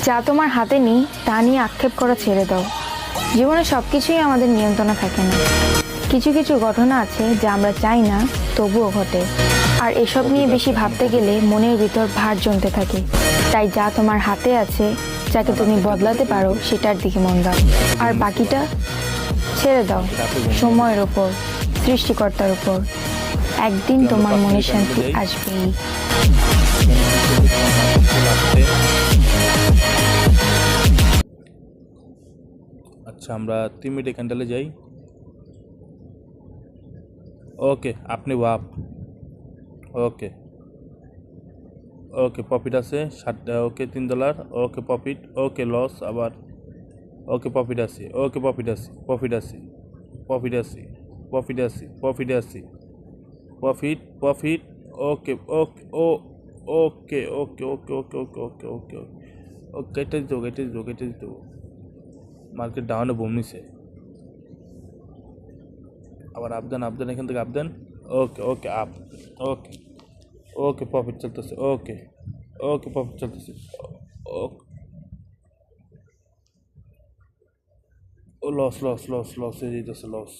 যা তোমার হাতে নেই তা নিয়ে আক্ষেপ করা ছেড়ে দাও। জীবনে সব কিছুই আমাদের নিয়ন্ত্রণে থাকে না। কিছু কিছু ঘটনা আছে যা আমরা চাই না তবুও ঘটে, আর এসব নিয়ে বেশি ভাবতে গেলে মনের ভিতর ভার জমতে থাকে। তাই যা তোমার হাতে আছে, যাকে তুমি বদলাতে পারো সেটার দিকে মন দাও, আর বাকিটা ছেড়ে দাও সময়ের উপর, সৃষ্টিকর্তার উপর। একদিন তোমার মনে শান্তি আসবেই। আচ্ছা, আমরা 3 মিনিট ক্যান্ডেলে যাই। ওকে, আপনি বাপ। ওকে ওকে, প্রফিট আছে 7, ওকে $3। ওকে প্রফিট, ওকে লস আবার। ওকে প্রফিট আছে, ওকে প্রফিট আছে, প্রফিট আছে, প্রফিট আছে, প্রফিট আছে, প্রফিট আছে, প্রফিট প্রফিট। ওকে ওকে ও ওকে ওকে ওকে ওকে ওকে ওকে ওকে ওকে, কেটে দিত কেটে দিত কেটে দিত। মার্কেট ডাউনে বুম নিছে, আবার আপদেন আপদেন, এখান থেকে আপদেন। ওকে ওকে আপ। ওকে ওকে প্রফিট চলতেছে। ওকে ওকে প্রফিট চলতেছে। ওকে ও লস লস লস লস হয়ে যেতেছে, লস।